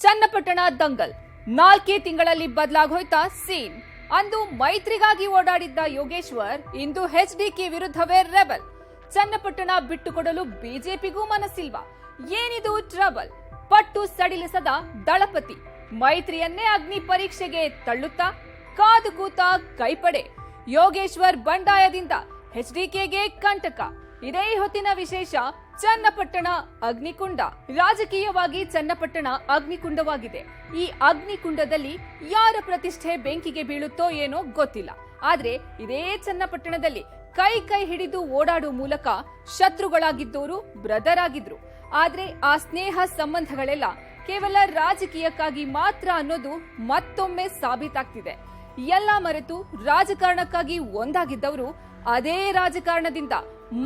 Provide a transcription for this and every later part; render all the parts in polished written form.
ಚನ್ನಪಟ್ಟಣ ದಂಗಲ್ 4 ತಿಂಗಳಲ್ಲಿ ಬದಲಾಗೋಯ್ತಾ ಸೀನ್. ಅಂದು ಮೈತ್ರಿಗಾಗಿ ಓಡಾಡಿದ್ದ ಯೋಗೇಶ್ವರ್ ಇಂದು ಎಚ್ಡಿಕೆ ವಿರುದ್ಧವೇ ರೆಬಲ್. ಚನ್ನಪಟ್ಟಣ ಬಿಟ್ಟುಕೊಡಲು ಬಿಜೆಪಿಗೂ ಮನಸ್ಸಿಲ್ವಾ? ಏನಿದು ಟ್ರಬಲ್? ಪಟ್ಟು ಸಡಿಲಿಸದ ದಳಪತಿ ಮೈತ್ರಿಯನ್ನೇ ಅಗ್ನಿ ಪರೀಕ್ಷೆಗೆ ತಳ್ಳುತ್ತಾ ಕಾದು ಕೂತ ಕೈಪಡೆ. ಯೋಗೇಶ್ವರ್ ಬಂಡಾಯದಿಂದ ಎಚ್ಡಿಕೆಗೆ ಕಂಟಕ. ಇದೇ ಹೊತ್ತಿನ ವಿಶೇಷ. ಚನ್ನಪಟ್ಟಣ ಅಗ್ನಿಕುಂಡ. ರಾಜಕೀಯವಾಗಿ ಚನ್ನಪಟ್ಟಣ ಅಗ್ನಿಕುಂಡವಾಗಿದೆ. ಈ ಅಗ್ನಿಕುಂಡದಲ್ಲಿ ಯಾರ ಪ್ರತಿಷ್ಠೆ ಬೆಂಕಿಗೆ ಬೀಳುತ್ತೋ ಏನೋ ಗೊತ್ತಿಲ್ಲ. ಆದ್ರೆ ಇದೇ ಚನ್ನಪಟ್ಟಣದಲ್ಲಿ ಕೈ ಹಿಡಿದು ಓಡಾಡುವ ಮೂಲಕ ಶತ್ರುಗಳಾಗಿದ್ದವರು ಬ್ರದರ್ ಆಗಿದ್ರು. ಆದ್ರೆ ಆ ಸ್ನೇಹ ಸಂಬಂಧಗಳೆಲ್ಲ ಕೇವಲ ರಾಜಕೀಯಕ್ಕಾಗಿ ಮಾತ್ರ ಅನ್ನೋದು ಮತ್ತೊಮ್ಮೆ ಸಾಬೀತಾಗ್ತಿದೆ. ಎಲ್ಲ ಮರೆತು ರಾಜಕಾರಣಕ್ಕಾಗಿ ಒಂದಾಗಿದ್ದವರು ಅದೇ ರಾಜಕಾರಣದಿಂದ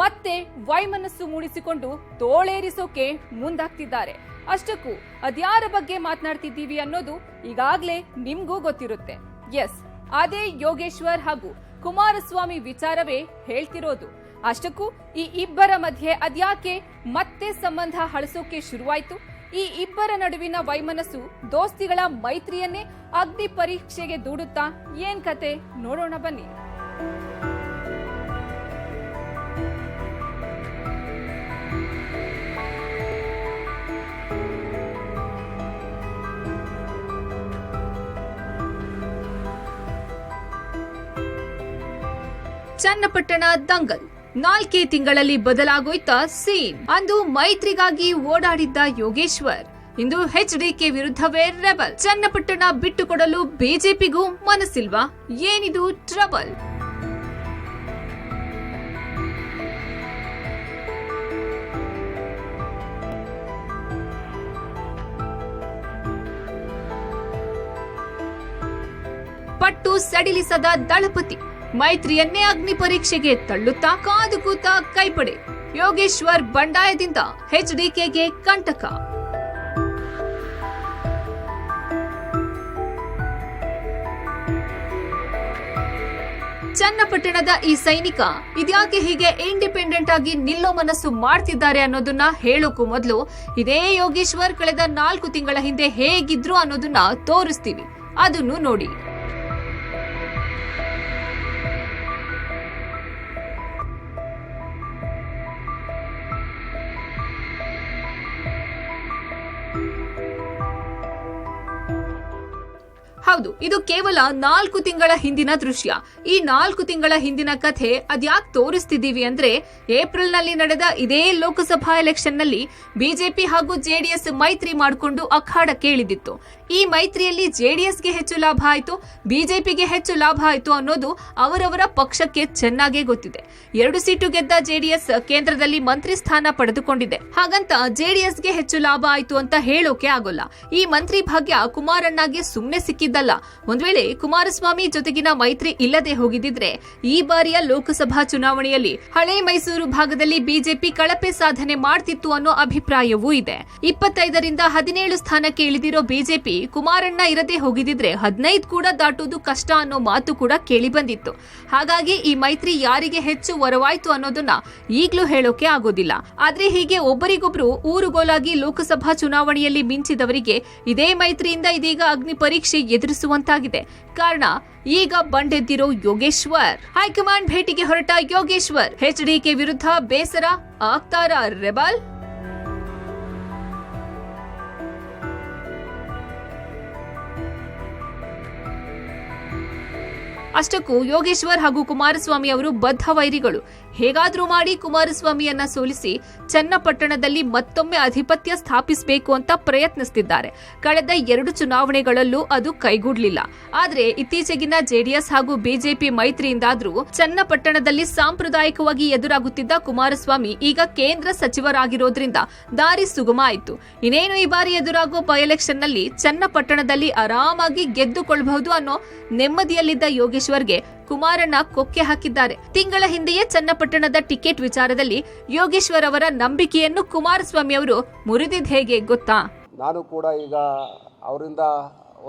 ಮತ್ತೆ ವೈಮನಸ್ಸು ಮೂಡಿಸಿಕೊಂಡು ತೋಳೇರಿಸೋಕೆ ಮುಂದಾಗ್ತಿದ್ದಾರೆ. ಅಷ್ಟಕ್ಕೂ ಅದ್ಯಾರ ಬಗ್ಗೆ ಮಾತನಾಡ್ತಿದ್ದೀವಿ ಅನ್ನೋದು ಈಗಾಗ್ಲೇ ನಿಮ್ಗೂ ಗೊತ್ತಿರುತ್ತೆ. ಎಸ್, ಅದೇ ಯೋಗೇಶ್ವರ್ ಹಾಗೂ ಕುಮಾರಸ್ವಾಮಿ ವಿಚಾರವೇ ಹೇಳ್ತಿರೋದು. ಅಷ್ಟಕ್ಕೂ ಈ ಇಬ್ಬರ ಮಧ್ಯೆ ಅದ್ಯಾಕೆ ಮತ್ತೆ ಸಂಬಂಧ ಹಳಸೋಕೆ ಶುರುವಾಯ್ತು? ಈ ಇಬ್ಬರ ನಡುವಿನ ವೈಮನಸ್ಸು ದೋಸ್ತಿಗಳ ಮೈತ್ರಿಯನ್ನೇ ಅಗ್ನಿ ಪರೀಕ್ಷೆಗೆ ದೂಡುತ್ತಾ? ಏನ್ ಕತೆ ನೋಡೋಣ ಬನ್ನಿ. ಚನ್ನಪಟ್ಟಣ ದಂಗಲ್ 4 ತಿಂಗಳಲ್ಲಿ ಬದಲಾಗೋಯ್ತಾ ಸೀನ್. ಅಂದು ಮೈತ್ರಿಗಾಗಿ ಓಡಾಡಿದ್ದ ಯೋಗೇಶ್ವರ್ ಇಂದು ಎಚ್ಡಿಕೆ ವಿರುದ್ಧವೇ ರೆಬಲ್. ಚನ್ನಪಟ್ಟಣ ಬಿಟ್ಟುಕೊಡಲು ಬಿಜೆಪಿಗೂ ಮನಸ್ಸಿಲ್ವಾ? ಏನಿದು ಟ್ರಬಲ್? ಪಟ್ಟು ಸಡಿಲಿಸದ ದಳಪತಿ ಮೈತ್ರಿಯನ್ನೇ ಅಗ್ನಿ ಪರೀಕ್ಷೆಗೆ ತಳ್ಳುತ್ತಾ ಕಾದು ಕೂತ ಕೈಪಡೆ. ಯೋಗೇಶ್ವರ್ ಬಂಡಾಯದಿಂದ ಎಚ್ಡಿಕೆಗೆ ಕಂಟಕ. ಚನ್ನಪಟ್ಟಣದ ಈ ಸೈನಿಕ ಇದ್ಯಾಕೆ ಹೀಗೆ ಇಂಡಿಪೆಂಡೆಂಟ್ ಆಗಿ ನಿಲ್ಲೋ ಮನಸ್ಸು ಮಾಡ್ತಿದ್ದಾರೆ ಅನ್ನೋದನ್ನ ಹೇಳೋಕು ಮೊದಲು ಇದೇ ಯೋಗೇಶ್ವರ್ ಕಳೆದ 4 ತಿಂಗಳ ಹಿಂದೆ ಹೇಗಿದ್ರು ಅನ್ನೋದನ್ನ ತೋರಿಸ್ತೀವಿ. ಅದನ್ನು ನೋಡಿ. ಹೌದು, ಇದು ಕೇವಲ 4 ತಿಂಗಳ ಹಿಂದಿನ ದೃಶ್ಯ. ಈ 4 ತಿಂಗಳ ಹಿಂದಿನ ಕಥೆ ಅದ್ಯಾಕೆ ತೋರಿಸ್ತಿದ್ದೀವಿ ಅಂದ್ರೆ, ಏಪ್ರಿಲ್ ನಲ್ಲಿ ನಡೆದ ಇದೇ ಲೋಕಸಭಾ ಎಲೆಕ್ಷನ್ ನಲ್ಲಿ ಬಿಜೆಪಿ ಹಾಗೂ ಜೆಡಿಎಸ್ ಮೈತ್ರಿ ಮಾಡಿಕೊಂಡು ಅಖಾಡಕ್ಕೆ ಇಳಿದಿತ್ತು. ಈ ಮೈತ್ರಿಯಲ್ಲಿ ಜೆಡಿಎಸ್ಗೆ ಹೆಚ್ಚು ಲಾಭ ಆಯ್ತು, ಬಿಜೆಪಿಗೆ ಹೆಚ್ಚು ಲಾಭ ಆಯ್ತು ಅನ್ನೋದು ಅವರವರ ಪಕ್ಷಕ್ಕೆ ಚೆನ್ನಾಗೇ ಗೊತ್ತಿದೆ. 2 ಸೀಟು ಗೆದ್ದ ಜೆಡಿಎಸ್ ಕೇಂದ್ರದಲ್ಲಿ ಮಂತ್ರಿ ಸ್ಥಾನ ಪಡೆದುಕೊಂಡಿದೆ. ಹಾಗಂತ ಜೆಡಿಎಸ್ಗೆ ಹೆಚ್ಚು ಲಾಭ ಆಯ್ತು ಅಂತ ಹೇಳೋಕೆ ಆಗೋಲ್ಲ. ಈ ಮಂತ್ರಿ ಭಾಗ್ಯ ಕುಮಾರಣ್ಣಗೆ ಸುಮ್ನೆ ಸಿಕ್ಕಿದ್ದಲ್ಲ. ಒಂದ್ ವೇಳೆ ಕುಮಾರಸ್ವಾಮಿ ಜೊತೆಗಿನ ಮೈತ್ರಿ ಇಲ್ಲದೆ ಹೋಗಿದ್ರೆ ಈ ಬಾರಿಯ ಲೋಕಸಭಾ ಚುನಾವಣೆಯಲ್ಲಿ ಹಳೆ ಮೈಸೂರು ಭಾಗದಲ್ಲಿ ಬಿಜೆಪಿ ಕಳಪೆ ಸಾಧನೆ ಮಾಡ್ತಿತ್ತು ಅನ್ನೋ ಅಭಿಪ್ರಾಯವೂ ಇದೆ. 25ರಿಂದ 17 ಸ್ಥಾನಕ್ಕೆ ಇಳಿದಿರೋ ಬಿಜೆಪಿ ಕುಮಾರಣ್ಣ ಇರದೆ ಹೋಗಿದ್ರೆ 15 ಕೂಡ ದಾಟುವುದು ಕಷ್ಟ ಅನ್ನೋ ಮಾತು ಕೂಡ ಕೇಳಿ ಬಂದಿತ್ತು. ಹಾಗಾಗಿ ಈ ಮೈತ್ರಿ ಯಾರಿಗೆ ಹೆಚ್ಚು ವರವಾಯ್ತು ಅನ್ನೋದನ್ನ ಈಗ್ಲೂ ಹೇಳೋಕೆ ಆಗೋದಿಲ್ಲ. ಆದ್ರೆ ಹೀಗೆ ಒಬ್ಬರಿಗೊಬ್ರು ಊರುಗೋಲಾಗಿ ಲೋಕಸಭಾ ಚುನಾವಣೆಯಲ್ಲಿ ಮಿಂಚಿದವರಿಗೆ ಇದೇ ಮೈತ್ರಿಯಿಂದ ಇದೀಗ ಅಗ್ನಿ ಪರೀಕ್ಷೆ ಎದುರಿಸುವಂತಾಗಿದೆ. ಕಾರಣ, ಈಗ ಬಂಡೆದ್ದಿರೋ ಯೋಗೇಶ್ವರ್. ಹೈಕಮಾಂಡ್ ಭೇಟಿಗೆ ಹೊರಟ ಯೋಗೇಶ್ವರ್ ಎಚ್ಡಿಕೆ ವಿರುದ್ಧ ಬೇಸರ ಆಗ್ತಾರಾ ರೆಬಲ್? ಅಷ್ಟಕ್ಕೂ ಯೋಗೇಶ್ವರ್ ಹಾಗೂ ಕುಮಾರಸ್ವಾಮಿ ಅವರು ಬದ್ಧ ವೈರಿಗಳು. ಹೇಗಾದ್ರೂ ಮಾಡಿ ಕುಮಾರಸ್ವಾಮಿಯನ್ನ ಸೋಲಿಸಿ ಚನ್ನಪಟ್ಟಣದಲ್ಲಿ ಮತ್ತೊಮ್ಮೆ ಆಧಿಪತ್ಯ ಸ್ಥಾಪಿಸಬೇಕು ಅಂತ ಪ್ರಯತ್ನಿಸುತ್ತಿದ್ದಾರೆ. ಕಳೆದ 2 ಚುನಾವಣೆಗಳಲ್ಲೂ ಅದು ಕೈಗೂಡ್ಲಿಲ್ಲ. ಆದ್ರೆ ಇತ್ತೀಚೆಗಿನ ಜೆಡಿಎಸ್ ಹಾಗೂ ಬಿಜೆಪಿ ಮೈತ್ರಿಯಿಂದಾದ್ರೂ ಚನ್ನಪಟ್ಟಣದಲ್ಲಿ ಸಾಂಪ್ರದಾಯಿಕವಾಗಿ ಎದುರಾಗುತ್ತಿದ್ದ ಕುಮಾರಸ್ವಾಮಿ ಈಗ ಕೇಂದ್ರ ಸಚಿವರಾಗಿರೋದ್ರಿಂದ ದಾರಿ ಸುಗಮ ಆಯಿತು. ಇನ್ನೇನು ಈ ಬಾರಿ ಎದುರಾಗುವ ಬೈ ಎಲೆಕ್ಷನ್ ನಲ್ಲಿ ಚನ್ನಪಟ್ಟಣದಲ್ಲಿ ಆರಾಮಾಗಿ ಗೆದ್ದುಕೊಳ್ಳಬಹುದು ಅನ್ನೋ ನೆಮ್ಮದಿಯಲ್ಲಿದ್ದ ಯೋಗೇಶ್ವರ್ಗೆ ಕುಮಾರಣ್ಣ ಕೊಕ್ಕೆ ಹಾಕಿದ್ದಾರೆ. ತಿಂಗಳ ಹಿಂದೆಯೇ ಚನ್ನಪಟ್ಟಣದ ಟಿಕೆಟ್ ವಿಚಾರದಲ್ಲಿ ಯೋಗೇಶ್ವರ್ ಅವರ ನಂಬಿಕೆಯನ್ನು ಕುಮಾರಸ್ವಾಮಿ ಅವರು ಮುರಿದಿದ್ದು ಹೇಗೆ ಗೊತ್ತಾ? ನಾನು ಕೂಡ ಈಗ ಅವರಿಂದ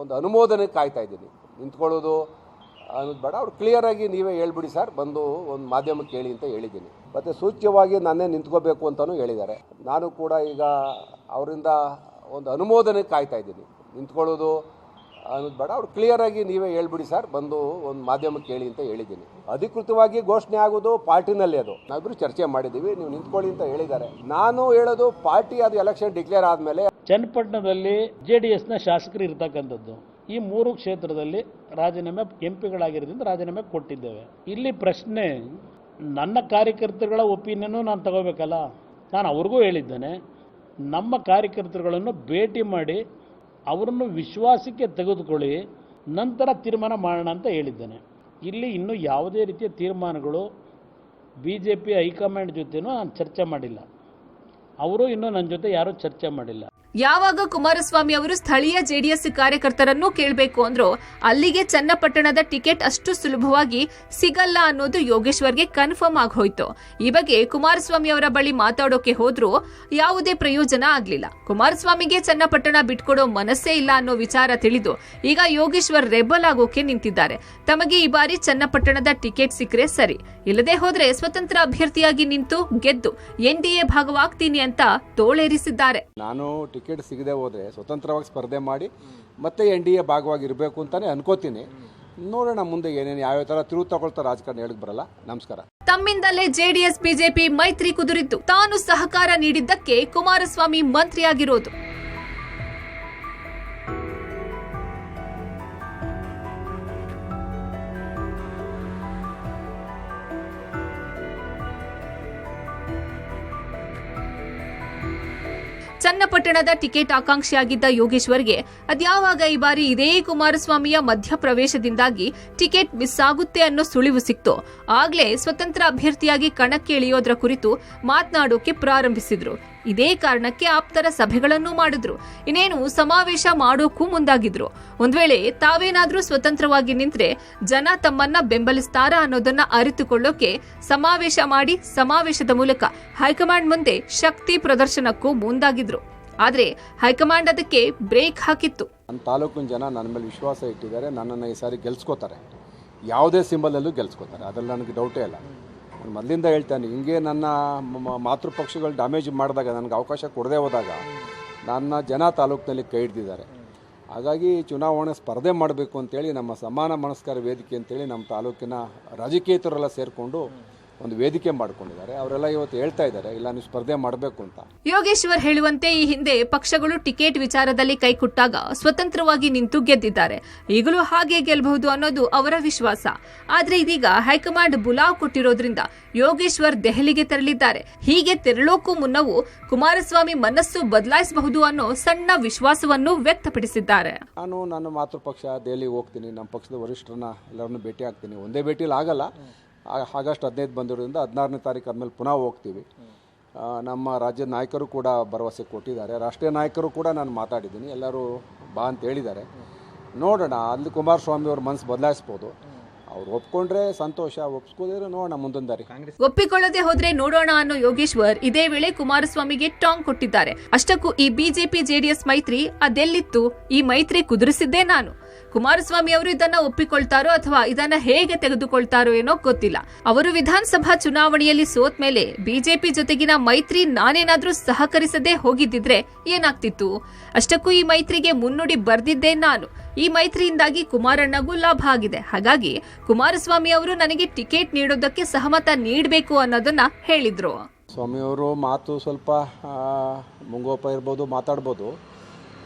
ಒಂದು ಅನುಮೋದನೆ ಕಾಯ್ತಾ ಇದ್ದೀನಿ. ನಿಂತ್ಕೊಳ್ಳೋದು ಅನ್ನೋದು ಬೇಡ, ಅವ್ರು ಕ್ಲಿಯರ್ ಆಗಿ ನೀವೇ ಹೇಳ್ಬಿಡಿ ಸರ್, ಬಂದು ಒಂದು ಮಾಧ್ಯಮಕ್ಕೆ ಹೇಳಿ ಅಂತ ಹೇಳಿದ್ದೀನಿ. ಮತ್ತು ಸೂಚ್ಯವಾಗಿ ನಾನೇ ನಿಂತ್ಕೋಬೇಕು ಅಂತಲೂ ಹೇಳಿದ್ದಾರೆ. ನಾನು ಕೂಡ ಈಗ ಅವರಿಂದ ಒಂದು ಅನುಮೋದನೆ ಕಾಯ್ತಾ ಇದ್ದೀನಿ. ನಿಂತ್ಕೊಳ್ಳೋದು ಅನ್ನೋದು ಬೇಡ, ಅವ್ರು ಕ್ಲಿಯರಾಗಿ ನೀವೇ ಹೇಳ್ಬಿಡಿ ಸರ್, ಬಂದು ಒಂದು ಮಾಧ್ಯಮಕ್ಕೆ ಹೇಳಿ ಅಂತ ಹೇಳಿದ್ದೀನಿ. ಅಧಿಕೃತವಾಗಿ ಘೋಷಣೆ ಆಗೋದು ಪಾರ್ಟಿನಲ್ಲಿ, ಅದು ನಾವಿಬ್ಬರು ಚರ್ಚೆ ಮಾಡಿದ್ದೀವಿ, ನೀವು ನಿಂತ್ಕೊಳ್ಳಿ ಅಂತ ಹೇಳಿದ್ದಾರೆ. ನಾನು ಹೇಳೋದು ಪಾರ್ಟಿ ಅದು ಎಲೆಕ್ಷನ್ ಡಿಕ್ಲೇರ್ ಆದಮೇಲೆ. ಚನ್ನಪಟ್ಟಣದಲ್ಲಿ JDSನ ಶಾಸಕರು ಇರ್ತಕ್ಕಂಥದ್ದು, ಈ 3 ಕ್ಷೇತ್ರದಲ್ಲಿ ರಾಜೀನಾಮೆ MP ಗಳಾಗಿರೋದ್ರಿಂದ ರಾಜೀನಾಮೆ ಕೊಟ್ಟಿದ್ದೇವೆ. ಇಲ್ಲಿ ಪ್ರಶ್ನೆ, ನನ್ನ ಕಾರ್ಯಕರ್ತರುಗಳ ಒಪಿನಿಯನ್ನು ನಾನು ತಗೋಬೇಕಲ್ಲ. ನಾನು ಅವ್ರಿಗೂ ಹೇಳಿದ್ದೇನೆ, ನಮ್ಮ ಕಾರ್ಯಕರ್ತರುಗಳನ್ನು ಭೇಟಿ ಮಾಡಿ ಅವರನ್ನು ವಿಶ್ವಾಸಕ್ಕೆ ತೆಗೆದುಕೊಳ್ಳಿ, ನಂತರ ತೀರ್ಮಾನ ಮಾಡೋಣ ಅಂತ ಹೇಳಿದ್ದೇನೆ. ಇಲ್ಲಿ ಇನ್ನೂ ಯಾವುದೇ ರೀತಿಯ ತೀರ್ಮಾನಗಳು BJP ಹೈಕಮಾಂಡ್ ಜೊತೆನೂ ನಾನು ಚರ್ಚೆ ಮಾಡಿಲ್ಲ, ಅವರು ಇನ್ನೂ ನನ್ನ ಜೊತೆ ಯಾರೂ ಚರ್ಚೆ ಮಾಡಿಲ್ಲ. ಯಾವಾಗ ಕುಮಾರಸ್ವಾಮಿ ಅವರು ಸ್ಥಳೀಯ ಜೆಡಿಎಸ್ ಕಾರ್ಯಕರ್ತರನ್ನು ಕೇಳಬೇಕು ಅಂದ್ರೋ ಅಲ್ಲಿಗೆ ಚನ್ನಪಟ್ಟಣದ ಟಿಕೆಟ್ ಅಷ್ಟು ಸುಲಭವಾಗಿ ಸಿಗಲ್ಲ ಅನ್ನೋದು ಯೋಗೇಶ್ವರ್ಗೆ ಕನ್ಫರ್ಮ್ ಆಗೋಯ್ತು. ಈ ಬಗ್ಗೆ ಕುಮಾರಸ್ವಾಮಿ ಅವರ ಬಳಿ ಮಾತಾಡೋಕೆ ಹೋದ್ರೂ ಯಾವುದೇ ಪ್ರಯೋಜನ ಆಗ್ಲಿಲ್ಲ. ಕುಮಾರಸ್ವಾಮಿಗೆ ಚನ್ನಪಟ್ಟಣ ಬಿಟ್ಕೊಡೋ ಮನಸ್ಸೇ ಇಲ್ಲ ಅನ್ನೋ ವಿಚಾರ ತಿಳಿದು ಈಗ ಯೋಗೇಶ್ವರ್ ರೆಬಲ್ ಆಗೋಕೆ ನಿಂತಿದ್ದಾರೆ. ತಮಗೆ ಈ ಬಾರಿ ಚನ್ನಪಟ್ಟಣದ ಟಿಕೆಟ್ ಸಿಕ್ಕರೆ ಸರಿ, ಇಲ್ಲದೆ ಹೋದ್ರೆ ಸ್ವತಂತ್ರ ಅಭ್ಯರ್ಥಿಯಾಗಿ ನಿಂತು ಗೆದ್ದು NDA ಭಾಗವಾಗ್ತೀನಿ ಅಂತ ತೋಳೇರಿಸಿದ್ದಾರೆ. ನಾನು ಟಿಕೆಟ್ ಸಿಗದೆ ಹೋದರೆ ಸ್ವತಂತ್ರವಾಗಿ ಸ್ಪರ್ಧೆ ಮಾಡಿ ಮತ್ತೆ NDA ಭಾಗವಾಗಿರಬೇಕು ಅಂತಾನೆ ಅನ್ಕೋತೀನಿ. ನೋಡೋಣ ಮುಂದೆ ಏನೇನು ಯಾವ್ಯಾವ ಥರ ತಿರುವು ತಗೊಳ್ತಾ ರಾಜಕಾರಣ ಹೇಳಕ್ ಬರಲ್ಲ. ನಮಸ್ಕಾರ. ತಮ್ಮಿಂದಲೇ JDS BJP ಮೈತ್ರಿ ಕುದುರಿದ್ದು, ತಾನು ಸಹಕಾರ ನೀಡಿದ್ದಕ್ಕೆ ಕುಮಾರಸ್ವಾಮಿ ಮಂತ್ರಿಯಾಗಿರೋದು. ಚನ್ನಪಟ್ಟಣದ ಟಿಕೆಟ್ ಆಕಾಂಕ್ಷಿಯಾಗಿದ್ದ ಯೋಗೇಶ್ವರ್ಗೆ ಅದ್ಯಾವಾಗ ಈ ಬಾರಿ ಇದೇ ಕುಮಾರಸ್ವಾಮಿಯ ಮಧ್ಯಪ್ರವೇಶದಿಂದಾಗಿ ಟಿಕೆಟ್ ಮಿಸ್ ಆಗುತ್ತೆ ಅನ್ನೋ ಸುಳಿವು ಸಿಕ್ತೋ ಆಗ್ಲೇ ಸ್ವತಂತ್ರ ಅಭ್ಯರ್ಥಿಯಾಗಿ ಕಣಕ್ಕೆ ಇಳಿಯೋದ್ರ ಕುರಿತು ಮಾತನಾಡೋಕೆ ಪ್ರಾರಂಭಿಸಿದ್ರು. ಇದೇ ಕಾರಣಕ್ಕೆ ಆಪ್ತರ ಸಭೆಗಳನ್ನು ಮಾಡಿದ್ರು. ಇನ್ನೇನು ಸಮಾವೇಶ ಮಾಡೋಕ್ಕೂ ಮುಂದಾಗಿದ್ರು. ಒಂದ್ ವೇಳೆ ತಾವೇನಾದ್ರೂ ಸ್ವತಂತ್ರವಾಗಿ ನಿಂತ್ರೆ ಜನ ತಮ್ಮನ್ನ ಬೆಂಬಲಿಸ್ತಾರಾ ಅನ್ನೋದನ್ನ ಅರಿತುಕೊಳ್ಳೋಕೆ ಸಮಾವೇಶ ಮಾಡಿ ಸಮಾವೇಶದ ಮೂಲಕ ಹೈಕಮಾಂಡ್ ಮುಂದೆ ಶಕ್ತಿ ಪ್ರದರ್ಶನಕ್ಕೂ ಮುಂದಾಗಿದ್ರು. ಆದ್ರೆ ಹೈಕಮಾಂಡ್ ಅದಕ್ಕೆ ಬ್ರೇಕ್ ಹಾಕಿತ್ತು. ನನ್ನ ತಾಲೂಕಿನ ಜನ ನನ್ನ ಮೇಲೆ ವಿಶ್ವಾಸ ಇಟ್ಟಿದ್ದಾರೆ, ನನ್ನನ್ನು ಈ ಸಾರಿ ಗೆಲ್ಸ್ಕೋತಾರೆ, ಯಾವುದೇ ಸಿಂಬಲಲ್ಲೂ ಗೆಲ್ಸ್ಕೋತಾರೆ, ಅದರಲ್ಲಿ ನನಗೆ ಡೌಟೇ ಇಲ್ಲ. ಮೊದಲಿಂದ ಹೇಳ್ತಾನೆ, ಹಿಂಗೆ ನನ್ನ ಮಾತೃಪಕ್ಷಗಳು ಡ್ಯಾಮೇಜ್ ಮಾಡಿದಾಗ, ನನಗೆ ಅವಕಾಶ ಕೊಡದೆ ಹೋದಾಗ ನನ್ನ ಜನ ತಾಲೂಕಿನಲ್ಲಿ ಕೈ ಹಿಡಿದಿದ್ದಾರೆ. ಹಾಗಾಗಿ ಚುನಾವಣೆ ಸ್ಪರ್ಧೆ ಮಾಡಬೇಕು ಅಂತೇಳಿ ನಮ್ಮ ಸಮಾನ ಮನಸ್ಕಾರ ವೇದಿಕೆ ಅಂತೇಳಿ ನಮ್ಮ ತಾಲೂಕಿನ ರಾಜಕೀಯತರೆಲ್ಲ ಸೇರಿಕೊಂಡು ಒಂದು ವೇದಿಕೆ ಮಾಡ್ಕೊಂಡಿದ್ದಾರೆ. ಅವರೆಲ್ಲ ಇವತ್ತು ಹೇಳ್ತಾ ಇದ್ದಾರೆ, ಇಲ್ಲ ನೀವು ಸ್ಪರ್ಧೆ ಮಾಡಬೇಕು ಅಂತ. ಯೋಗೇಶ್ವರ್ ಹೇಳುವಂತೆ ಈ ಹಿಂದೆ ಪಕ್ಷಗಳು ಟಿಕೆಟ್ ವಿಚಾರದಲ್ಲಿ ಕೈಕೊಟ್ಟಾಗ ಸ್ವತಂತ್ರವಾಗಿ ನಿಂತು ಗೆದ್ದಿದ್ದಾರೆ. ಈಗಲೂ ಹಾಗೆ ಗೆಲ್ಲಬಹುದು ಅನ್ನೋದು ಅವರ ವಿಶ್ವಾಸ. ಆದ್ರೆ ಇದೀಗ ಹೈಕಮಾಂಡ್ ಬುಲಾವ್ ಕೊಟ್ಟಿರೋದ್ರಿಂದ ಯೋಗೇಶ್ವರ್ ದೆಹಲಿಗೆ ತೆರಳಿದ್ದಾರೆ. ಹೀಗೆ ತೆರಳೋಕ್ಕೂ ಮುನ್ನವೂ ಕುಮಾರಸ್ವಾಮಿ ಮನಸ್ಸು ಬದಲಾಯಿಸಬಹುದು ಅನ್ನೋ ಸಣ್ಣ ವಿಶ್ವಾಸವನ್ನು ವ್ಯಕ್ತಪಡಿಸಿದ್ದಾರೆ. ನಾನು ನನ್ನ ಮಾತೃಪಕ್ಷ ದೆಹಲಿಗೆ ಹೋಗ್ತೀನಿ, ನಮ್ಮ ಪಕ್ಷದ ವರಿಷ್ಠರನ್ನ ಎಲ್ಲರನ್ನು ಭೇಟಿ ಆಗ್ತೀನಿ. ಒಂದೇ ಭೇಟಿಯಲ್ಲಿ ಆಗಲ್ಲ, ಆಗಸ್ಟ್ 15 ಬಂದಿರೋದ್ರಿಂದ 16ನೇ ತಾರೀಕು ಆದಮೇಲೆ ಪುನಃ ಹೋಗ್ತೀವಿ. ನಮ್ಮ ರಾಜ್ಯದ ನಾಯಕರು ಕೂಡ ಭರವಸೆ ಕೊಟ್ಟಿದ್ದಾರೆ, ರಾಷ್ಟ್ರೀಯ ನಾಯಕರು ಕೂಡ ನಾನು ಮಾತಾಡಿದ್ದೀನಿ, ಎಲ್ಲರೂ ಬಾ ಅಂತ ಹೇಳಿದ್ದಾರೆ. ನೋಡೋಣ, ಅಲ್ಲಿ ಕುಮಾರಸ್ವಾಮಿ ಅವ್ರ ಮನಸ್ಸು ಬದಲಾಯಿಸ್ಬೋದು. ಅವ್ರು ಒಪ್ಕೊಂಡ್ರೆ ಸಂತೋಷ, ಒಪ್ಸ್ಕೋದ್ರೆ ನೋಡೋಣ ಮುಂದೊಂದು ದಾರಿ. ಒಪ್ಪಿಕೊಳ್ಳದೆ ಹೋದ್ರೆ ನೋಡೋಣ ಅನ್ನೋ ಯೋಗೇಶ್ವರ್ ಇದೇ ವೇಳೆ ಕುಮಾರಸ್ವಾಮಿಗೆ ಟಾಂಗ್ ಕೊಟ್ಟಿದ್ದಾರೆ. ಅಷ್ಟಕ್ಕೂ ಈ BJP JDS ಮೈತ್ರಿ ಅದೆಲ್ಲಿತ್ತು? ಈ ಮೈತ್ರಿ ಕುದುರಿಸಿದ್ದೇ ನಾನು. ಕುಮಾರಸ್ವಾಮಿ ಅವರು ಇದನ್ನ ಒಪ್ಪಿಕೊಳ್ತಾರೋ ಅಥವಾ ಇದನ್ನ ಹೇಗೆ ತೆಗೆದುಕೊಳ್ತಾರೋ ಏನೋ ಗೊತ್ತಿಲ್ಲ. ಅವರು ವಿಧಾನಸಭಾ ಚುನಾವಣೆಯಲ್ಲಿ ಸೋತ್ ಮೇಲೆ BJP ಜೊತೆಗಿನ ಮೈತ್ರಿ ನಾನೇನಾದ್ರೂ ಸಹಕರಿಸದೆ ಹೋಗಿದ್ದಿದ್ರೆ ಏನಾಗ್ತಿತ್ತು? ಅಷ್ಟಕ್ಕೂ ಈ ಮೈತ್ರಿಗೆ ಮುನ್ನುಡಿ ಬರ್ದಿದ್ದೇ ನಾನು. ಈ ಮೈತ್ರಿಯಿಂದಾಗಿ ಕುಮಾರಣ್ಣಗೂ ಲಾಭ ಆಗಿದೆ. ಹಾಗಾಗಿ ಕುಮಾರಸ್ವಾಮಿ ಅವರು ನನಗೆ ಟಿಕೆಟ್ ನೀಡೋದಕ್ಕೆ ಸಹಮತ ನೀಡಬೇಕು ಅನ್ನೋದನ್ನ ಹೇಳಿದ್ರು. ಸ್ವಾಮಿಯವರು ಮಾತು ಸ್ವಲ್ಪ ಮುಂಗೋಪ ಇರ್ಬೋದು, ಮಾತಾಡ್ಬೋದು.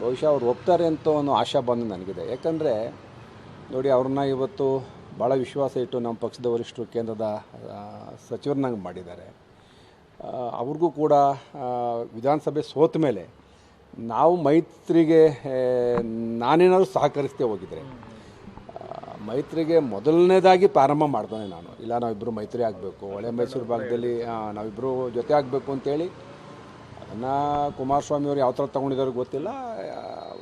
ಬಹುಶಃ ಅವ್ರು ಒಪ್ತಾರೆ ಅಂತ ಒಂದು ಆಶಾ ಬಂದು ನನಗಿದೆ. ಯಾಕಂದರೆ ನೋಡಿ, ಅವ್ರನ್ನ ಇವತ್ತು ಭಾಳ ವಿಶ್ವಾಸ ಇಟ್ಟು ನಮ್ಮ ಪಕ್ಷದ ವರಿಷ್ಠರು ಕೇಂದ್ರದ ಸಚಿವರನ್ನಾಗಿ ಮಾಡಿದ್ದಾರೆ. ಅವ್ರಿಗೂ ಕೂಡ ವಿಧಾನಸಭೆ ಸೋತ ಮೇಲೆ ನಾವು ಮೈತ್ರಿಗೆ ನಾನೇನಾದರೂ ಸಹಕರಿಸ್ತೇ ಹೋಗಿದ್ರೆ, ಮೈತ್ರಿಗೆ ಮೊದಲನೇದಾಗಿ ಪ್ರಾರಂಭ ಮಾಡ್ತಾನೆ ನಾನು. ಇಲ್ಲ, ನಾವಿಬ್ಬರು ಮೈತ್ರಿ ಆಗಬೇಕು, ಒಳ್ಳೆ ಮೈಸೂರು ಭಾಗದಲ್ಲಿ ನಾವಿಬ್ಬರು ಜೊತೆ ಆಗಬೇಕು ಅಂತೇಳಿ ಅದನ್ನು ಕುಮಾರಸ್ವಾಮಿಯವರು ಯಾವ ಥರ ತೊಗೊಂಡಿದ್ದಾರೆ ಗೊತ್ತಿಲ್ಲ.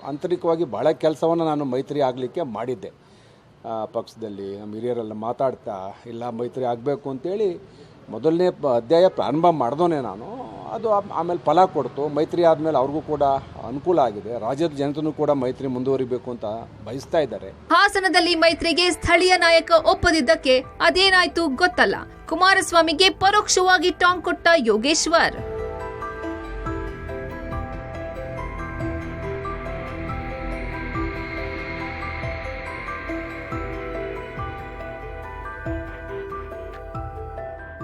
ಆಂತರಿಕವಾಗಿ ಭಾಳ ಕೆಲಸವನ್ನು ನಾನು ಮೈತ್ರಿ ಆಗಲಿಕ್ಕೆ ಮಾಡಿದ್ದೆ. ಪಕ್ಷದಲ್ಲಿ ನಮ್ಮ ಹಿರಿಯರೆಲ್ಲ ಮಾತಾಡ್ತಾ ಇಲ್ಲ ಮೈತ್ರಿ ಆಗಬೇಕು ಅಂತೇಳಿ ಮೊದಲನೇ ಅಧ್ಯಾಯ ಪ್ರಾರಂಭ ಮಾಡಿದೋನೆ ನಾನು. ಅದು ಆಮೇಲೆ ಫಲ ಕೊಡ್ತು. ಮೈತ್ರಿ ಆದಮೇಲೆ ಅವ್ರಿಗೂ ಕೂಡ ಅನುಕೂಲ ಆಗಿದೆ. ರಾಜ್ಯದ ಜನತೆಯೂ ಕೂಡ ಮೈತ್ರಿ ಮುಂದುವರಿಬೇಕು ಅಂತ ಬಯಸ್ತಾ ಇದ್ದಾರೆ. ಹಾಸನದಲ್ಲಿ ಮೈತ್ರಿಗೆ ಸ್ಥಳೀಯ ನಾಯಕ ಒಪ್ಪದಿದ್ದಕ್ಕೆ ಅದೇನಾಯ್ತು ಗೊತ್ತಲ್ಲ. ಕುಮಾರಸ್ವಾಮಿಗೆ ಪರೋಕ್ಷವಾಗಿ ಟಾಂಗ್ ಕೊಟ್ಟ ಯೋಗೇಶ್ವರ್.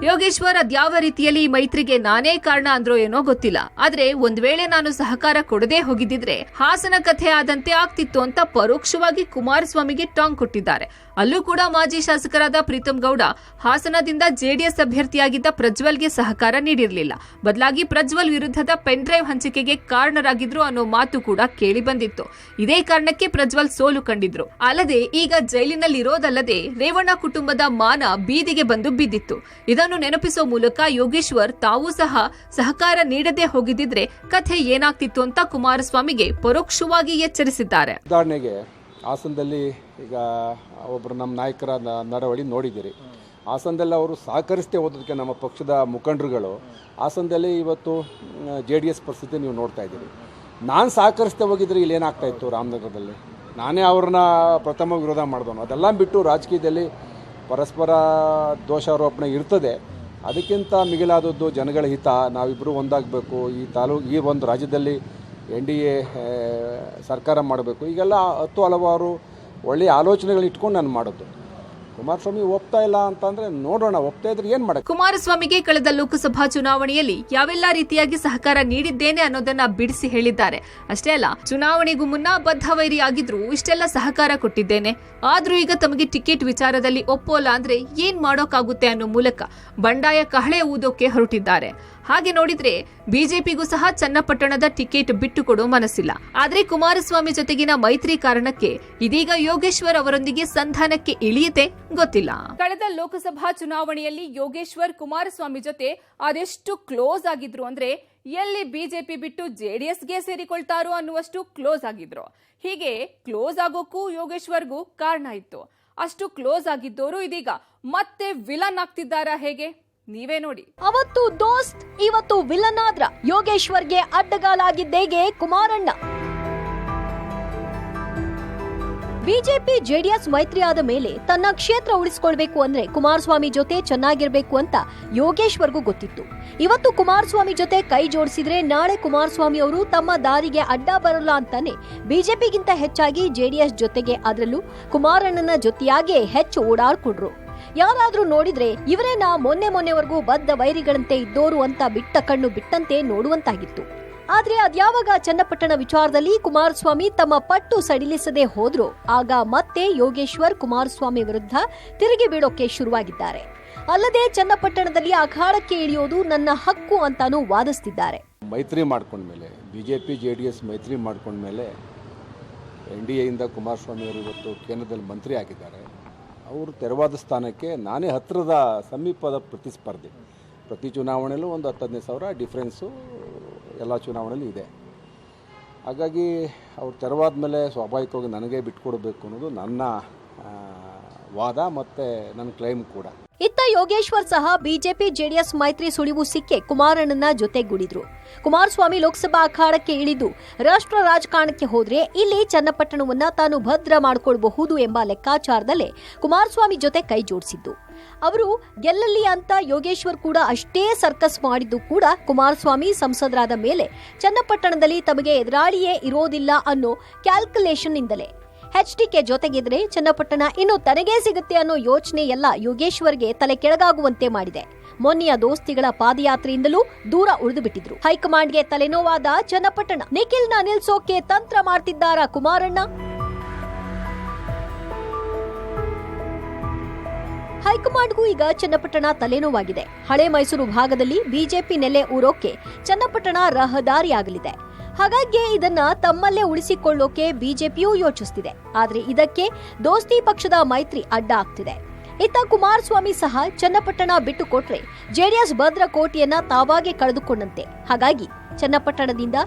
ಯೋಗೇಶ್ವರ್ ಅದ್ಯಾವ ರೀತಿಯಲ್ಲಿ ಈ ಮೈತ್ರಿಗೆ ನಾನೇ ಕಾರಣ ಅಂದ್ರೋ ಏನೋ ಗೊತ್ತಿಲ್ಲ. ಆದ್ರೆ ಒಂದ್ ವೇಳೆ ನಾನು ಸಹಕಾರ ಕೊಡದೇ ಹೋಗಿದ್ದಿದ್ರೆ ಹಾಸನ ಕಥೆ ಆದಂತೆ ಆಗ್ತಿತ್ತು ಅಂತ ಪರೋಕ್ಷವಾಗಿ ಕುಮಾರಸ್ವಾಮಿಗೆ ಟಾಂಗ್ ಕೊಟ್ಟಿದ್ದಾರೆ. ಅಲ್ಲೂ ಕೂಡ ಮಾಜಿ ಶಾಸಕರಾದ ಪ್ರೀತಂ ಗೌಡ ಹಾಸನದಿಂದ ಜೆಡಿಎಸ್ ಅಭ್ಯರ್ಥಿಯಾಗಿದ್ದ ಪ್ರಜ್ವಲ್ಗೆ ಸಹಕಾರ ನೀಡಿರಲಿಲ್ಲ. ಬದಲಾಗಿ ಪ್ರಜ್ವಲ್ ವಿರುದ್ಧದ ಪೆನ್ ಡ್ರೈವ್ ಹಂಚಿಕೆಗೆ ಕಾರಣರಾಗಿದ್ರು ಅನ್ನೋ ಮಾತು ಕೂಡ ಕೇಳಿ ಬಂದಿತ್ತು. ಇದೇ ಕಾರಣಕ್ಕೆ ಪ್ರಜ್ವಲ್ ಸೋಲು ಕಂಡಿದ್ರು. ಅಲ್ಲದೆ ಈಗ ಜೈಲಿನಲ್ಲಿರೋದಲ್ಲದೆ ರೇವಣ್ಣ ಕುಟುಂಬದ ಮಾನ ಬೀದಿಗೆ ಬಂದು ಬಿದ್ದಿತ್ತು. ಇದನ್ನು ನೆನಪಿಸೋ ಮೂಲಕ ಯೋಗೇಶ್ವರ್ ತಾವೂ ಸಹ ಸಹಕಾರ ನೀಡದೇ ಹೋಗಿದ್ದಿದ್ರೆ ಕಥೆ ಏನಾಗ್ತಿತ್ತು ಅಂತ ಕುಮಾರಸ್ವಾಮಿಗೆ ಪರೋಕ್ಷವಾಗಿ ಎಚ್ಚರಿಸಿದ್ದಾರೆ. ಉದಾಹರಣೆಗೆ ಹಾಸನದಲ್ಲಿ ಈಗ ಒಬ್ಬರು ನಮ್ಮ ನಾಯಕರ ನಡವಳಿ ನೋಡಿದ್ದೀರಿ. ಹಾಸನದಲ್ಲಿ ಅವರು ಸಹಕರಿಸದೆ ಹೋದಕ್ಕೆ ನಮ್ಮ ಪಕ್ಷದ ಮುಖಂಡರುಗಳು ಹಾಸನದಲ್ಲಿ ಇವತ್ತು JDS ಪರಿಸ್ಥಿತಿ ನೀವು ನೋಡ್ತಾ ಇದ್ದೀರಿ. ನಾನು ಸಹಕರಿಸದೆ ಹೋಗಿದ್ರೆ ಇಲ್ಲಿ ಏನಾಗ್ತಾಯಿತ್ತು ರಾಮನಗರದಲ್ಲಿ? ನಾನೇ ಅವ್ರನ್ನ ಪ್ರಥಮ ವಿರೋಧ ಮಾಡಿದವನು. ಅದೆಲ್ಲ ಬಿಟ್ಟು ರಾಜಕೀಯದಲ್ಲಿ ಪರಸ್ಪರ ದೋಷಾರೋಪಣೆ ಇರ್ತದೆ. ಅದಕ್ಕಿಂತ ಮಿಗಿಲಾದದ್ದು ಜನಗಳ ಹಿತ. ನಾವಿಬ್ಬರು ಒಂದಾಗಬೇಕು, ಈ ಒಂದು ರಾಜ್ಯದಲ್ಲಿ NDA ಸರ್ಕಾರ ಮಾಡಬೇಕು. ಈಗೆಲ್ಲ ಹಲವಾರು ಒಳ್ಳೆಯ ಆಲೋಚನೆಗಳು ಇಟ್ಕೊಂಡು ನಾನು ಮಾಡೋದು. ಕುಮಾರಸ್ವಾಮಿ ಒಪ್ತಾ ಇಲ್ಲ ಅಂತಂದ್ರೆ ನೋಡೋಣ, ಒಪ್ತಾ ಇದ್ರೆ ಏನ್ ಮಾಡಕ್ಕೆ. ಕುಮಾರಸ್ವಾಮಿಗೆ ಕಳೆದ ಲೋಕಸಭಾ ಚುನಾವಣೆಯಲ್ಲಿ ಯಾವೆಲ್ಲ ರೀತಿಯಾಗಿ ಸಹಕಾರ ನೀಡಿದ್ದೇನೆ ಅನ್ನೋದನ್ನ ಬಿಡಿಸಿ ಹೇಳಿದ್ದಾರೆ. ಅಷ್ಟೇ ಅಲ್ಲ, ಚುನಾವಣೆಗೂ ಮುನ್ನ ಬದ್ಧ ವೈರಿ ಆಗಿದ್ರು ಇಷ್ಟೆಲ್ಲ ಸಹಕಾರ ಕೊಟ್ಟಿದ್ದೇನೆ, ಆದ್ರೂ ಈಗ ತಮಗೆ ಟಿಕೆಟ್ ವಿಚಾರದಲ್ಲಿ ಒಪ್ಪೋಲ್ಲ ಅಂದ್ರೆ ಏನ್ ಮಾಡೋಕ್ಕಾಗುತ್ತೆ ಅನ್ನೋ ಮೂಲಕ ಬಂಡಾಯ ಕಹಳೆ ಊದೋಕೆ ಹೊರಟಿದ್ದಾರೆ. ಹಾಗೆ ನೋಡಿದ್ರೆ ಬಿಜೆಪಿಗೂ ಸಹ ಚನ್ನಪಟ್ಟಣದ ಟಿಕೆಟ್ ಬಿಟ್ಟುಕೊಡೋ ಮನಸ್ಸಿಲ್ಲ. ಆದ್ರೆ ಕುಮಾರಸ್ವಾಮಿ ಜೊತೆಗಿನ ಮೈತ್ರಿ ಕಾರಣಕ್ಕೆ ಇದೀಗ ಯೋಗೇಶ್ವರ್ ಅವರೊಂದಿಗೆ ಸಂಧಾನಕ್ಕೆ ಇಳಿಯುತ್ತೆ ಗೊತ್ತಿಲ್ಲ. ಕಳೆದ ಲೋಕಸಭಾ ಚುನಾವಣೆಯಲ್ಲಿ ಯೋಗೇಶ್ವರ್ ಕುಮಾರಸ್ವಾಮಿ ಜೊತೆ ಅದೆಷ್ಟು ಕ್ಲೋಸ್ ಆಗಿದ್ರು ಅಂದ್ರೆ ಎಲ್ಲಿ ಬಿಜೆಪಿ ಬಿಟ್ಟು ಜೆಡಿಎಸ್ಗೆ ಸೇರಿಕೊಳ್ತಾರೋ ಅನ್ನುವಷ್ಟು ಕ್ಲೋಸ್ ಆಗಿದ್ರು. ಹೀಗೆ ಕ್ಲೋಸ್ ಆಗೋಕ್ಕೂ ಯೋಗೇಶ್ವರ್ಗೂ ಕಾರಣ ಇತ್ತು. ಅಷ್ಟು ಕ್ಲೋಸ್ ಆಗಿದ್ದವರು ಇದೀಗ ಮತ್ತೆ ವಿಲನ್ ಆಗ್ತಿದ್ದಾರಾ ಹೇಗೆ? ನೀವೇ ನೋಡಿ. ಅವತ್ತು ದೋಸ್ತ್, ಇವತ್ತು ವಿಲನ್ ಆದ್ರ ಯೋಗೇಶ್ವರ್ಗೆ ಅಡ್ಡಗಾಲಾಗಿದ್ದೇಗೆ ಕುಮಾರಣ್ಣ. ಬಿಜೆಪಿ ಜೆಡಿಎಸ್ ಮೈತ್ರಿ ಆದ ಮೇಲೆ ತನ್ನ ಕ್ಷೇತ್ರ ಉಳಿಸಿಕೊಳ್ಬೇಕು ಅಂದ್ರೆ ಕುಮಾರಸ್ವಾಮಿ ಜೊತೆ ಚೆನ್ನಾಗಿರ್ಬೇಕು ಅಂತ ಯೋಗೇಶ್ವರ್ಗೂ ಗೊತ್ತಿತ್ತು. ಇವತ್ತು ಕುಮಾರಸ್ವಾಮಿ ಜೊತೆ ಕೈ ಜೋಡಿಸಿದ್ರೆ ನಾಳೆ ಕುಮಾರಸ್ವಾಮಿ ಅವರು ತಮ್ಮ ದಾರಿಗೆ ಅಡ್ಡ ಬರಲ್ಲ ಅಂತಾನೆ ಬಿಜೆಪಿಗಿಂತ ಹೆಚ್ಚಾಗಿ ಜೆಡಿಎಸ್ ಜೊತೆಗೆ, ಅದರಲ್ಲೂ ಕುಮಾರಣ್ಣನ ಜೊತೆಯಾಗೆ ಹೆಚ್ಚು ಓಡಾಡ್ಕೊಂಡ್ರು. ಯಾರಾದ್ರೂ ನೋಡಿದ್ರೆ ಇವರೇನಾ ಮೊನ್ನೆವರೆಗೂ ಬದ್ಧ ವೈರಿಗಳಂತೆ ಇದ್ದೋರು ಅಂತ ಬಿಟ್ಟ ಕಣ್ಣು ಬಿಟ್ಟಂತೆ ನೋಡುವಂತಾಗಿತ್ತು. ಆದ್ರೆ ಅದ್ಯಾವಾಗ ಚನ್ನಪಟ್ಟಣ ವಿಚಾರದಲ್ಲಿ ಕುಮಾರಸ್ವಾಮಿ ತಮ್ಮ ಪಟ್ಟು ಸಡಿಲಿಸದೆ ಹೋದ್ರು, ಆಗ ಮತ್ತೆ ಯೋಗೇಶ್ವರ್ ಕುಮಾರಸ್ವಾಮಿ ವಿರುದ್ಧ ತಿರುಗಿ ಬೀಳೋಕೆ ಶುರುವಾಗಿದ್ದಾರೆ. ಅಲ್ಲದೆ ಚನ್ನಪಟ್ಟಣದಲ್ಲಿ ಅಖಾಡಕ್ಕೆ ಇಳಿಯೋದು ನನ್ನ ಹಕ್ಕು ಅಂತಾನೂ ವಾದಿಸ್ತಿದ್ದಾರೆ. ಮೈತ್ರಿ ಮಾಡ್ಕೊಂಡ್ಮೇಲೆ ಬಿಜೆಪಿ JDS ಮೈತ್ರಿ ಮಾಡ್ಕೊಂಡ್ಮೇಲೆ NDA ಇಂದ ಕುಮಾರಸ್ವಾಮಿ ಅವರು ಇವತ್ತು ಕೇಂದ್ರದಲ್ಲಿ ಮಂತ್ರಿ ಆಗಿದ್ದಾರೆ. ಅವರು ತೆರವಾದ ಸ್ಥಾನಕ್ಕೆ ನಾನೇ ಹತ್ತಿರದ ಸಮೀಪದ ಪ್ರತಿಸ್ಪರ್ಧಿ. ಪ್ರತಿ ಚುನಾವಣೆಯಲ್ಲೂ ಒಂದು 10-15 ಸಾವಿರ ಡಿಫ್ರೆನ್ಸು ಎಲ್ಲ ಚುನಾವಣೆಯಲ್ಲೂ ಇದೆ. ಹಾಗಾಗಿ ಅವ್ರು ತೆರವಾದ ಮೇಲೆ ಸ್ವಾಭಾವಿಕವಾಗಿ ನನಗೆ ಬಿಟ್ಕೊಡ್ಬೇಕು ಅನ್ನೋದು ನನ್ನ ವಾದ ಮತ್ತು ನನ್ನ ಕ್ಲೈಮ್ ಕೂಡ. ಇತ್ತ ಯೋಗೇಶ್ವರ್ ಸಹ ಬಿಜೆಪಿ ಜೆಡಿಎಸ್ ಮೈತ್ರಿ ಸುಳಿವು ಸಿಕ್ಕೆ ಕುಮಾರಣ್ಣನ ಜೊತೆಗೂಡಿದ್ರು. ಕುಮಾರಸ್ವಾಮಿ ಲೋಕಸಭಾ ಅಖಾಡಕ್ಕೆ ಇಳಿದು ರಾಷ್ಟ್ರ ರಾಜಕಾರಣಕ್ಕೆ ಹೋದ್ರೆ ಇಲ್ಲಿ ಚನ್ನಪಟ್ಟಣವನ್ನ ತಾನು ಭದ್ರ ಮಾಡಿಕೊಳ್ಳಬಹುದು ಎಂಬ ಲೆಕ್ಕಾಚಾರದಲ್ಲೇ ಕುಮಾರಸ್ವಾಮಿ ಜೊತೆ ಕೈ ಜೋಡಿಸಿದ್ದು. ಅವರು ಗೆಲ್ಲಲಿ ಅಂತ ಯೋಗೇಶ್ವರ್ ಕೂಡ ಅಷ್ಟೇ ಸರ್ಕಸ್ ಮಾಡಿದ್ದು ಕೂಡ ಕುಮಾರಸ್ವಾಮಿ ಸಂಸದರಾದ ಮೇಲೆ ಚನ್ನಪಟ್ಟಣದಲ್ಲಿ ತಮಗೆ ಎದುರಾಳಿಯೇ ಇರೋದಿಲ್ಲ ಅನ್ನೋ ಕ್ಯಾಲ್ಕುಲೇಷನ್ ಇಂದಲೇ. HDK ಜೊತೆಗಿದ್ರೆ ಚನ್ನಪಟ್ಟಣ ಇನ್ನು ತನಗೇ ಸಿಗುತ್ತೆ ಅನ್ನೋ ಯೋಚನೆ ಎಲ್ಲ ಯೋಗೇಶ್ವರ್ಗೆ ತಲೆ ಕೆಳಗಾಗುವಂತೆ ಮಾಡಿದೆ. ಮೊನ್ನೆಯ ದೋಸ್ತಿಗಳ ಪಾದಯಾತ್ರೆಯಿಂದಲೂ ದೂರ ಉಳಿದು ಬಿಟ್ಟಿದ್ರು. ಹೈಕಮಾಂಡ್ಗೆ ತಲೆನೋವಾದ ಚನ್ನಪಟ್ಟಣ. ನಿಖಿಲ್ನ ನಿಲ್ಸೋಕೆ ತಂತ್ರ ಮಾಡ್ತಿದ್ದಾರ ಕುಮಾರಣ್ಣ? ಹೈಕಮಾಂಡ್ಗೂ ಈಗ ಚನ್ನಪಟ್ಟಣ ತಲೆನೋವಾಗಿದೆ. ಹಳೆ ಮೈಸೂರು ಭಾಗದಲ್ಲಿ ಬಿಜೆಪಿ ನೆಲೆ ಊರೋಕೆ ಚನ್ನಪಟ್ಟಣ ರಹದಾರಿಯಾಗಲಿದೆ. ಹಾಗಾಗಿ ಇದನ್ನ ತಮ್ಮಲ್ಲೇ ಉಳಿಸಿಕೊಳ್ಳೋಕೆ ಬಿಜೆಪಿಯೂ ಯೋಚಿಸುತ್ತಿದೆ. ಆದ್ರೆ ಇದಕ್ಕೆ ದೋಸ್ತಿ ಪಕ್ಷದ ಮೈತ್ರಿ ಅಡ್ಡ ಆಗ್ತಿದೆ. ಇತ್ತ ಕುಮಾರಸ್ವಾಮಿ ಸಹ ಚನ್ನಪಟ್ಟಣ ಬಿಟ್ಟು ಕೊಟ್ರೆ ಜೆಡಿಎಸ್ ಭದ್ರಕೋಟೆಯನ್ನ ತಾವಾಗೆ ಕಳೆದುಕೊಂಡಂತೆ. ಹಾಗಾಗಿ ಚನ್ನಪಟ್ಟಣದಿಂದ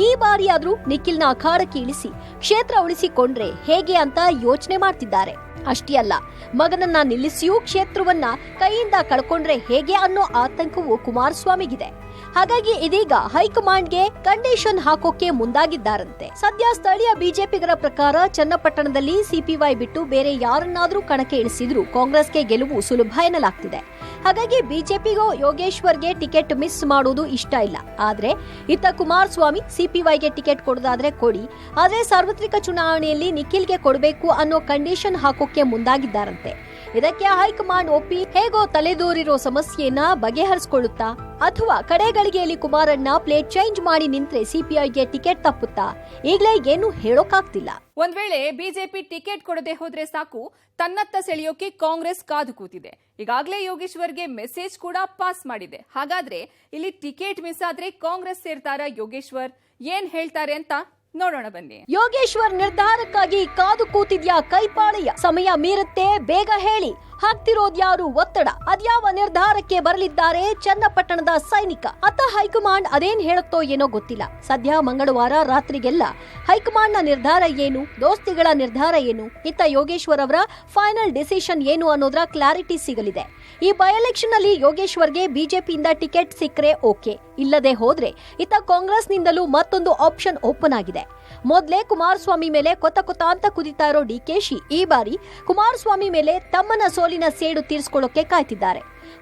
ಈ ಬಾರಿಯಾದ್ರೂ ನಿಖಿಲ್ನ ಅಖಾಡಕ್ಕೆ ಇಳಿಸಿ ಕ್ಷೇತ್ರ ಉಳಿಸಿಕೊಂಡ್ರೆ ಹೇಗೆ ಅಂತ ಯೋಚನೆ ಮಾಡ್ತಿದ್ದಾರೆ. ಅಷ್ಟೇ ಅಲ್ಲ, ಮಗನನ್ನ ನಿಲ್ಲಿಸಿಯೂ ಕ್ಷೇತ್ರವನ್ನ ಕೈಯಿಂದ ಕಳ್ಕೊಂಡ್ರೆ ಹೇಗೆ ಅನ್ನೋ ಆತಂಕವೂ ಕುಮಾರಸ್ವಾಮಿಗಿದೆ. ಹಾಗಾಗಿ ಇದೀಗ ಹೈಕಮಾಂಡ್ಗೆ ಕಂಡೀಷನ್ ಹಾಕೋಕೆ ಮುಂದಾಗಿದ್ದಾರಂತೆ. ಸದ್ಯ ಸ್ಥಳೀಯ ಬಿಜೆಪಿಗರ ಪ್ರಕಾರ ಚನ್ನಪಟ್ಟಣದಲ್ಲಿ CPY ಬಿಟ್ಟು ಬೇರೆ ಯಾರನ್ನಾದ್ರೂ ಕಣಕ್ಕೆ ಇಳಿಸಿದ್ರು ಕಾಂಗ್ರೆಸ್ಗೆ ಗೆಲುವು ಸುಲಭ ಎನ್ನಲಾಗ್ತಿದೆ. ಹಾಗಾಗಿ ಬಿಜೆಪಿಗೂ ಯೋಗೇಶ್ವರ್ಗೆ ಟಿಕೆಟ್ ಮಿಸ್ ಮಾಡೋದು ಇಷ್ಟ ಇಲ್ಲ. ಆದ್ರೆ ಇತ್ತ ಕುಮಾರಸ್ವಾಮಿ CPYಗೆ ಟಿಕೆಟ್ ಕೊಡೋದಾದ್ರೆ ಕೊಡಿ, ಆದ್ರೆ ಸಾರ್ವತ್ರಿಕ ಚುನಾವಣೆಯಲ್ಲಿ ನಿಖಿಲ್ಗೆ ಕೊಡಬೇಕು ಅನ್ನೋ ಕಂಡೀಷನ್ ಹಾಕೋಕೆ ಮುಂದಾಗಿದ್ದಾರಂತೆ. ಇದಕ್ಕೆ ಹೈಕಮಾಂಡ್ ಒಪ್ಪಿ ಹೇಗೋ ತಲೆದೂರಿರೋ ಸಮಸ್ಯೆಯನ್ನ ಬಗೆಹರಿಸಿಕೊಳ್ಳುತ್ತಾ ಅಥವಾ ಕಡೆಗಳಿಗೆಯಲ್ಲಿ ಕುಮಾರಣ್ಣ ಪ್ಲೇಟ್ ಚೇಂಜ್ ಮಾಡಿ ನಿಂತ್ರೆ ಸಿಪಿಐಗೆ ಟಿಕೆಟ್ ತಪ್ಪುತ್ತಾ ಈಗಲೇ ಏನು ಹೇಳೋಕಾಗ್ತಿಲ್ಲ. ಒಂದ್ ವೇಳೆ ಬಿಜೆಪಿ ಟಿಕೆಟ್ ಕೊಡದೆ ಹೋದ್ರೆ ಸಾಕು ತನ್ನತ್ತ ಸೆಳೆಯೋಕೆ ಕಾಂಗ್ರೆಸ್ ಕಾದು ಕೂತಿದೆ. ಈಗಾಗಲೇ ಯೋಗೇಶ್ವರ್ಗೆ ಮೆಸೇಜ್ ಕೂಡ ಪಾಸ್ ಮಾಡಿದೆ. ಹಾಗಾದ್ರೆ ಇಲ್ಲಿ ಟಿಕೆಟ್ ಮಿಸ್ ಆದ್ರೆ ಕಾಂಗ್ರೆಸ್ ಸೇರ್ತಾರಾ ಯೋಗೇಶ್ವರ್? ಏನ್ ಹೇಳ್ತಾರೆ ಅಂತ ನೋಡೋಣ ಬನ್ನಿ. ಯೋಗೇಶ್ವರ್ ನಿರ್ಧಾರಕ್ಕಾಗಿ ಕಾದು ಕೂತಿದ್ಯಾ ಕೈಪಾಳೆಯ? ಸಮಯ ಮೀರುತ್ತೆ, ಬೇಗ ಹೇಳಿ. ಹಾಕ್ತಿರೋದ್ಯಾರು ಒತ್ತಡ? ಅದ್ಯಾವ ನಿರ್ಧಾರಕ್ಕೆ ಬರಲಿದ್ದಾರೆ ಚನ್ನಪಟ್ಟಣದ ಸೈನಿಕ? ಅತ್ತ ಹೈಕಮಾಂಡ್ ಅದೇನ್ ಹೇಳುತ್ತೋ ಏನೋ ಗೊತ್ತಿಲ್ಲ. ಸದ್ಯ ಮಂಗಳವಾರ ರಾತ್ರಿಗೆಲ್ಲ ಹೈಕಮಾಂಡ್ ನ ನಿರ್ಧಾರ ಏನು, ದೋಸ್ತಿಗಳ ನಿರ್ಧಾರ ಏನು, ಇತ್ತ ಯೋಗೇಶ್ವರ್ ಅವರ ಫೈನಲ್ ಡಿಸಿಷನ್ ಏನು ಅನ್ನೋದ್ರ ಕ್ಲಾರಿಟಿ ಸಿಗಲಿದೆ. ಈ ಬೈ ಎಲೆಕ್ಷನ್ ನಲ್ಲಿ ಯೋಗೇಶ್ವರ್ಗೆ ಬಿಜೆಪಿಯಿಂದ ಟಿಕೆಟ್ ಸಿಕ್ಕರೆ ಓಕೆ, ಇಲ್ಲದೆ ಹೋದ್ರೆ ಇತ್ತ ಕಾಂಗ್ರೆಸ್ನಿಂದಲೂ ಮತ್ತೊಂದು ಆಪ್ಷನ್ ಓಪನ್ ಆಗಿದೆ. ಮೊದಲೇ ಕುಮಾರಸ್ವಾಮಿ ಮೇಲೆ ಕೊತ್ತ ಅಂತ ಕುದಿತಾ ಇರೋ ಡಿಕೆಶಿ ಈ ಬಾರಿ ಕುಮಾರಸ್ವಾಮಿ ಮೇಲೆ ತಮ್ಮನ ಸೋಲಿನ ಸೇಡು ತೀರಿಸಿಕೊಳ್ಳೋಕೆ ಕಾಯ್ತಿದ್ದಾರೆ.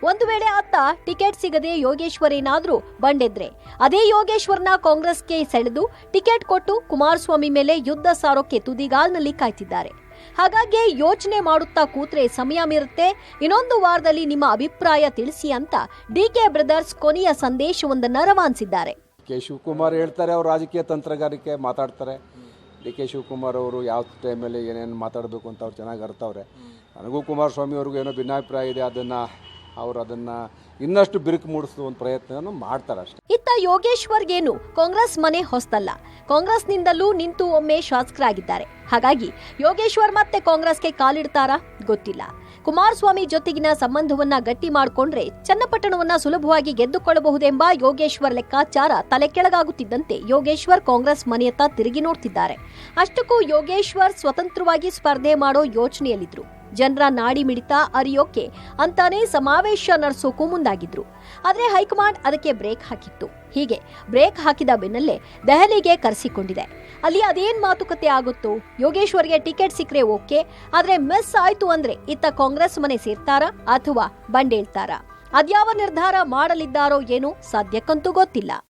ಒಂದು ವೇಳೆ ಅತ್ತ ಟಿಕೆಟ್ ಸಿಗದೆ ಯೋಗೇಶ್ವರ್ ಏನಾದ್ರೂ ಬಂಡೆದ್ರೆ ಅದೇ ಯೋಗೇಶ್ವರ್ನ ಕಾಂಗ್ರೆಸ್ಗೆ ಸೆಳೆದು ಟಿಕೆಟ್ ಕೊಟ್ಟು ಕುಮಾರಸ್ವಾಮಿ ಮೇಲೆ ಯುದ್ಧ ಸಾರೋಕೆ ತುದಿಗಾಲ್ನಲ್ಲಿ ಕಾಯ್ತಿದ್ದಾರೆ. ಹಾಗಾಗಿ ಯೋಚನೆ ಮಾಡುತ್ತಾ ಕೂತ್ರೆ ಸಮಯ ಮೀರುತ್ತೆ. ಇನ್ನೊಂದು ವಾರದಲ್ಲಿ ನಿಮ್ಮ ಅಭಿಪ್ರಾಯ ತಿಳಿಸಿ ಅಂತ ಡಿಕೆ ಬ್ರದರ್ಸ್ ಕೊನೆಯ ಸಂದೇಶವೊಂದನ್ನ ರವಾನಿಸಿದ್ದಾರೆ. ಕೆ ಶಿವಕುಮಾರ್ ಹೇಳ್ತಾರೆ, ಅವರು ರಾಜಕೀಯ ತಂತ್ರಗಾರಿಕೆ ಮಾತಾಡ್ತಾರೆ. ಡಿ ಕೆ ಶಿವಕುಮಾರ್ ಅವರು ಯಾವ ಟೈಮಲ್ಲಿ ಏನೇನು ಮಾತಾಡಬೇಕು ಅಂತ ಅವ್ರು ಚೆನ್ನಾಗಿ ಅರ್ಥವ್ರೆ. ನನಗೂ ಕುಮಾರಸ್ವಾಮಿ ಅವ್ರಿಗೂ ಏನೋ ಭಿನ್ನಾಭಿಪ್ರಾಯ ಇದೆ, ಅದನ್ನು ಇನ್ನಷ್ಟು ಬಿರುಕು ಮೂಡಿಸುವ ಒಂದು ಪ್ರಯತ್ನ ಮಾಡ್ತಾರೆ ಅಷ್ಟೇ. ಇತ್ತ ಯೋಗೇಶ್ವರ್ಗೇನು ಕಾಂಗ್ರೆಸ್ ಮನೆ ಹೊಸ್ತಲ್ಲ, ಕಾಂಗ್ರೆಸ್ನಿಂದಲೂ ನಿಂತು ಒಮ್ಮೆ ಶಾಸಕರಾಗಿದ್ದಾರೆ. ಹಾಗಾಗಿ ಯೋಗೇಶ್ವರ್ ಮತ್ತೆ ಕಾಂಗ್ರೆಸ್ಗೆ ಕಾಲಿಡ್ತಾರಾ ಗೊತ್ತಿಲ್ಲ. ಕುಮಾರಸ್ವಾಮಿ ಜೊತೆಗಿನ ಸಂಬಂಧವನ್ನ ಗಟ್ಟಿ ಮಾಡಿಕೊಂಡ್ರೆ ಚನ್ನಪಟ್ಟಣವನ್ನ ಸುಲಭವಾಗಿ ಗೆದ್ದುಕೊಳ್ಳಬಹುದೆಂಬ ಯೋಗೇಶ್ವರ್ ಲೆಕ್ಕಾಚಾರ ತಲೆ ಕೆಳಗಾಗುತ್ತಿದ್ದಂತೆ ಯೋಗೇಶ್ವರ್ ಕಾಂಗ್ರೆಸ್ ಮನೆಯತ್ತ ತಿರುಗಿ ನೋಡ್ತಿದ್ದಾರೆ. ಅಷ್ಟಕ್ಕೂ ಯೋಗೇಶ್ವರ್ ಸ್ವತಂತ್ರವಾಗಿ ಸ್ಪರ್ಧೆ ಮಾಡೋ ಯೋಚನೆಯಲ್ಲಿದ್ರು. ಜನರ ನಾಡಿ ಮಿಡಿತ ಅರಿಯೋಕೆ ಅಂತಾನೆ ಸಮಾವೇಶ ನಡೆಸೋಕು ಮುಂದಾಗಿದ್ರು. ಆದ್ರೆ ಹೈಕಮಾಂಡ್ ಅದಕ್ಕೆ ಬ್ರೇಕ್ ಹಾಕಿತ್ತು. ಹೀಗೆ ಬ್ರೇಕ್ ಹಾಕಿದ ಬೆನ್ನಲ್ಲೇ ದೆಹಲಿಗೆ ಕರೆಸಿಕೊಂಡಿದೆ. ಅಲ್ಲಿ ಅದೇನ್ ಮಾತುಕತೆ ಆಗುತ್ತೋ, ಯೋಗೇಶ್ವರ್ಗೆ ಟಿಕೆಟ್ ಸಿಕ್ಕರೆ ಓಕೆ, ಆದ್ರೆ ಮಿಸ್ ಆಯ್ತು ಅಂದ್ರೆ ಇತ್ತ ಕಾಂಗ್ರೆಸ್ ಮನೆ ಸೇರ್ತಾರಾ ಅಥವಾ ಬಂಡೇಳ್ತಾರಾ? ಅದ್ಯಾವ ನಿರ್ಧಾರ ಮಾಡಲಿದ್ದಾರೋ ಏನೋ ಸದ್ಯಕ್ಕಂತೂ ಗೊತ್ತಿಲ್ಲ.